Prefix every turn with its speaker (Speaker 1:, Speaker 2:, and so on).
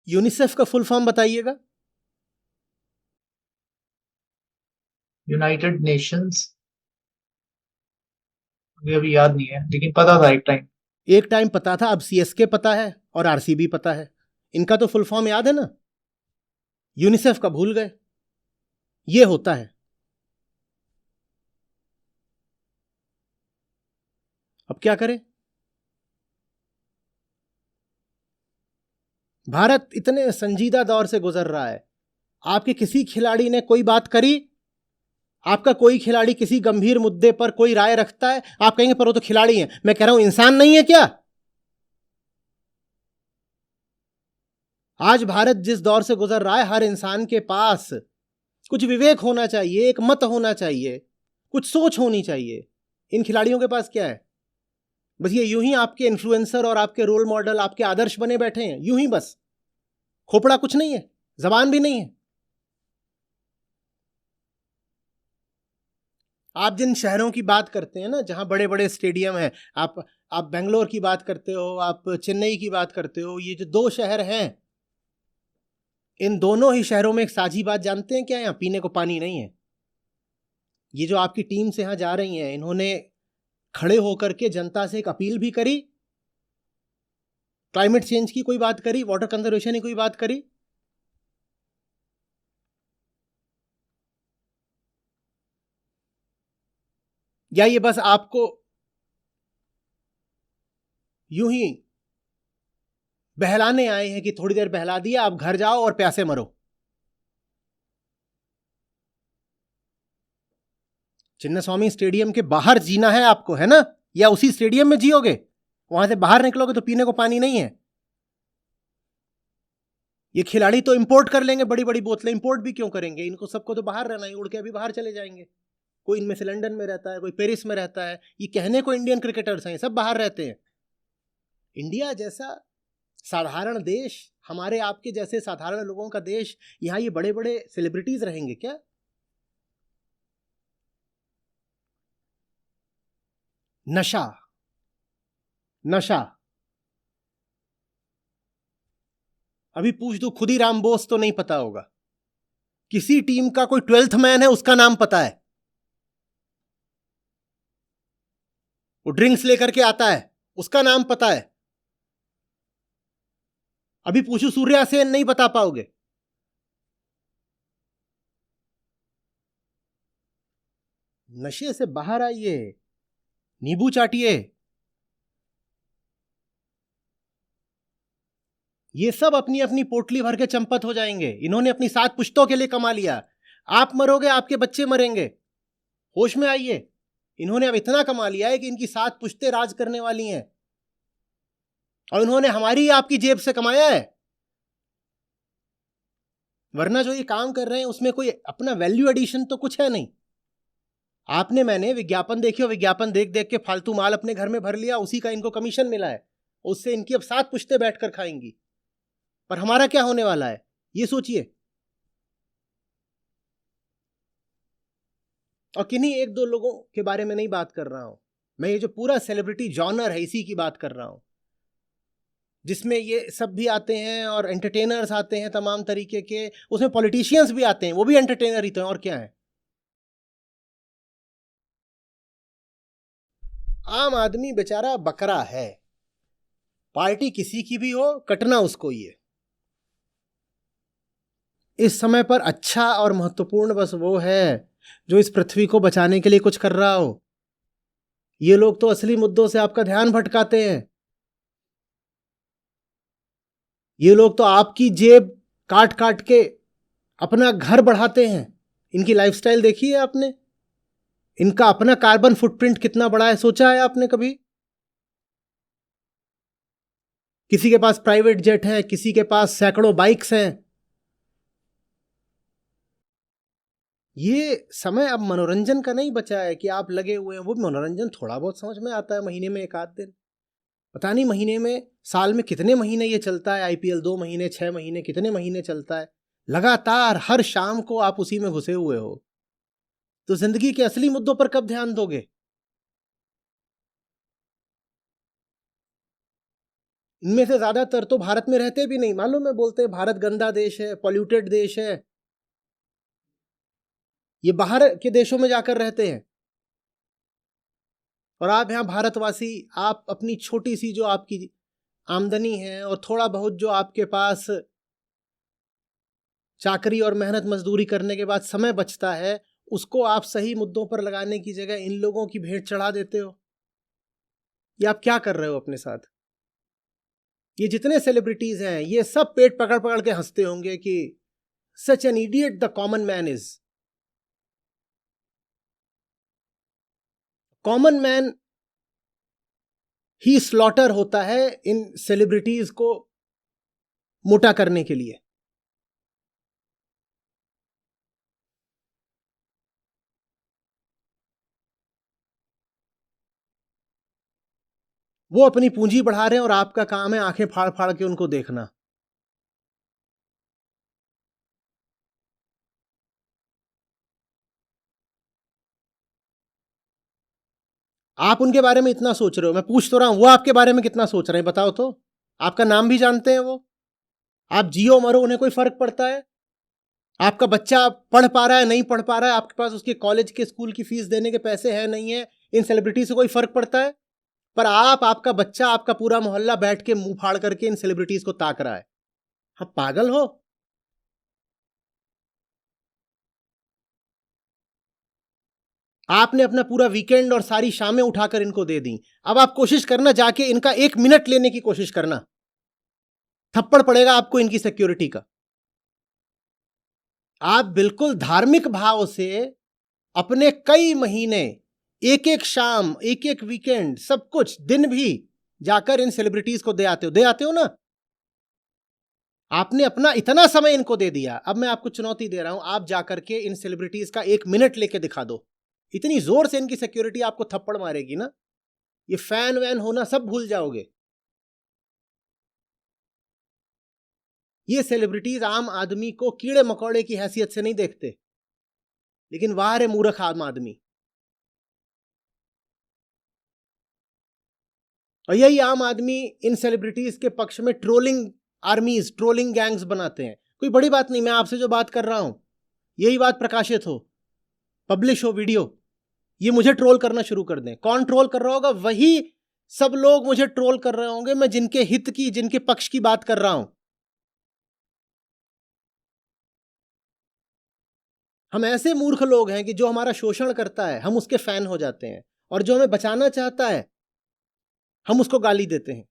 Speaker 1: UNICEF का full form बताइएगा।
Speaker 2: United Nations, मुझे अभी याद नहीं है लेकिन पता था एक टाइम।
Speaker 1: एक टाइम पता था, अब सीएसके पता है और आरसीबी पता है। इनका तो फुल फॉर्म याद है ना, यूनिसेफ का भूल गए। ये होता है। अब क्या करें? भारत इतने संजीदा दौर से गुजर रहा है, आपके किसी खिलाड़ी ने कोई बात करी, आपका कोई खिलाड़ी किसी गंभीर मुद्दे पर कोई राय रखता है, आप कहेंगे पर वो तो खिलाड़ी है। मैं कह रहा हूं इंसान नहीं है क्या? आज भारत जिस दौर से गुजर रहा है, हर इंसान के पास कुछ विवेक होना चाहिए, एक मत होना चाहिए, कुछ सोच होनी चाहिए। इन खिलाड़ियों के पास क्या है? बस ये यूं ही आपके इन्फ्लुएंसर और आपके रोल मॉडल, आपके आदर्श बने बैठे हैं, यूं ही बस। खोपड़ा कुछ नहीं है, जबान भी नहीं है। आप जिन शहरों की बात करते हैं ना, जहां बड़े बड़े स्टेडियम हैं, आप बेंगलोर की बात करते हो, आप चेन्नई की बात करते हो, ये जो दो शहर हैं, इन दोनों ही शहरों में एक साझी बात जानते हैं क्या? यहां पीने को पानी नहीं है। ये जो आपकी टीम से यहां जा रही हैं, इन्होंने खड़े होकर के जनता से एक अपील भी करी, क्लाइमेट चेंज की कोई बात करी, वाटर कंजर्वेशन की कोई बात करी। या ये बस आपको यूं ही बहलाने आए हैं कि थोड़ी देर बहला दिया, आप घर जाओ और प्यासे मरो? चिन्नास्वामी स्टेडियम के बाहर जीना है आपको, है ना? या उसी स्टेडियम में जियोगे? वहां से बाहर निकलोगे तो पीने को पानी नहीं है। ये खिलाड़ी तो इंपोर्ट कर लेंगे, बड़ी बड़ी बोतलें इंपोर्ट भी क्यों करेंगे? इनको सबको तो बाहर रहना है, उड़ के अभी बाहर चले जाएंगे। कोई इनमें से लंदन में रहता है, कोई पेरिस में रहता है। ये कहने को इंडियन क्रिकेटर्स हैं, सब बाहर रहते हैं। इंडिया जैसा साधारण देश, हमारे आपके जैसे साधारण लोगों का देश, यहां ये बड़े बड़े सेलिब्रिटीज रहेंगे क्या? नशा, नशा। अभी पूछ दो, खुद ही राम बोस तो नहीं पता होगा। किसी टीम का कोई 12th मैन है, उसका नाम पता है। वो ड्रिंक्स लेकर के आता है, उसका नाम पता है। अभी पूछो सूर्या सेन, नहीं बता पाओगे। नशे से बाहर आइए, नींबू चाटिए। ये सब अपनी अपनी पोटली भर के चंपत हो जाएंगे। इन्होंने अपनी 7 पुश्तों के लिए कमा लिया। आप मरोगे, आपके बच्चे मरेंगे। होश में आइए। इन्होंने अब इतना कमा लिया है कि इनकी 7 पुश्तें राज करने वाली हैं, और इन्होंने हमारी आपकी जेब से कमाया है। वरना जो ये काम कर रहे हैं उसमें कोई अपना वैल्यू एडिशन तो कुछ है नहीं। आपने मैंने विज्ञापन देखी और विज्ञापन देख देख के फालतू माल अपने घर में भर लिया, उसी का इनको कमीशन मिला है। उससे इनकी अब 7 पुश्तें बैठकर खाएंगी। पर हमारा क्या होने वाला है, ये सोचिए। और किन्हीं एक दो लोगों के बारे में नहीं बात कर रहा हूं मैं, ये जो पूरा सेलिब्रिटी जॉनर है, इसी की बात कर रहा हूं, जिसमें ये सब भी आते हैं और एंटरटेनर्स आते हैं तमाम तरीके के। उसमें पॉलिटिशियंस भी आते हैं, वो भी एंटरटेनर ही तो हैं, और क्या है। आम आदमी बेचारा बकरा है। पार्टी किसी की भी हो, कटना उसको ही है। इस समय पर अच्छा और महत्वपूर्ण बस वो है जो इस पृथ्वी को बचाने के लिए कुछ कर रहा हो। ये लोग तो असली मुद्दों से आपका ध्यान भटकाते हैं। ये लोग तो आपकी जेब काट काट के अपना घर बढ़ाते हैं। इनकी लाइफस्टाइल देखी है आपने? इनका अपना कार्बन फुटप्रिंट कितना बड़ा है, सोचा है आपने कभी? किसी के पास प्राइवेट जेट है, किसी के पास सैकड़ों बाइक्स हैं। ये समय अब मनोरंजन का नहीं बचा है कि आप लगे हुए हैं। वो मनोरंजन थोड़ा बहुत समझ में आता है, महीने में एक आध दिन। पता नहीं महीने में, साल में कितने महीने ये चलता है। आईपीएल 2 महीने, 6 महीने, कितने महीने चलता है। लगातार हर शाम को आप उसी में घुसे हुए हो। तो जिंदगी के असली मुद्दों पर कब ध्यान दोगे? इनमें से ज्यादातर तो भारत में रहते भी नहीं, मालूम है, बोलते हैं भारत गंदा देश है, पॉल्यूटेड देश है। ये बाहर के देशों में जाकर रहते हैं। और आप यहाँ भारतवासी, आप अपनी छोटी सी जो आपकी आमदनी है और थोड़ा बहुत जो आपके पास चाकरी और मेहनत मजदूरी करने के बाद समय बचता है, उसको आप सही मुद्दों पर लगाने की जगह इन लोगों की भेंट चढ़ा देते हो। ये आप क्या कर रहे हो अपने साथ? ये जितने सेलिब्रिटीज हैं ये सब पेट पकड़ पकड़ के हंसते होंगे कि such an idiot the common man is. Common man he slaughter होता है इन सेलिब्रिटीज को मोटा करने के लिए। वो अपनी पूंजी बढ़ा रहे हैं और आपका काम है आंखें फाड़ फाड़ के उनको देखना। आप उनके बारे में इतना सोच रहे हो, मैं पूछ तो रहा हूं वो आपके बारे में कितना सोच रहे हैं बताओ तो। आपका नाम भी जानते हैं वो। आप जियो मरो उन्हें कोई फर्क पड़ता है? आपका बच्चा पढ़ पा रहा है नहीं पढ़ पा रहा है, आपके पास उसके कॉलेज के स्कूल की फीस देने के पैसे हैं नहीं है, इन सेलिब्रिटी से कोई फर्क पड़ता है? पर आप, आपका बच्चा, आपका पूरा मोहल्ला बैठ के मुंह फाड़ करके इन सेलिब्रिटीज को ताक रहा है। आप पागल हो? आपने अपना पूरा वीकेंड और सारी शामें उठाकर इनको दे दी। अब आप कोशिश करना जाके इनका 1 मिनट लेने की कोशिश करना, थप्पड़ पड़ेगा आपको इनकी सिक्योरिटी का। आप बिल्कुल धार्मिक भाव से अपने कई महीने, एक एक शाम, एक एक वीकेंड, सब कुछ दिन भी जाकर इन सेलिब्रिटीज को दे आते हो ना। आपने अपना इतना समय इनको दे दिया, अब मैं आपको चुनौती दे रहा हूं, आप जाकर के इन सेलिब्रिटीज का 1 मिनट लेके दिखा दो। इतनी जोर से इनकी सिक्योरिटी आपको थप्पड़ मारेगी ना, ये फैन वैन होना सब भूल जाओगे। ये सेलिब्रिटीज आम आदमी को कीड़े मकोड़े की हैसियत से नहीं देखते, लेकिन वाह रे मूर्ख आम आदमी। और यही आम आदमी इन सेलिब्रिटीज के पक्ष में ट्रोलिंग आर्मीज, ट्रोलिंग गैंग्स बनाते हैं। कोई बड़ी बात नहीं, मैं आपसे जो बात कर रहा हूं यही बात प्रकाशित हो, पब्लिश हो वीडियो, ये मुझे ट्रोल करना शुरू कर दें। कौन ट्रोल कर रहा होगा? वही सब लोग मुझे ट्रोल कर रहे होंगे, मैं जिनके हित की, जिनके पक्ष की बात कर रहा हूं। हम ऐसे मूर्ख लोग हैं कि जो हमारा शोषण करता है हम उसके फैन हो जाते हैं, और जो हमें बचाना चाहता है हम उसको गाली देते हैं।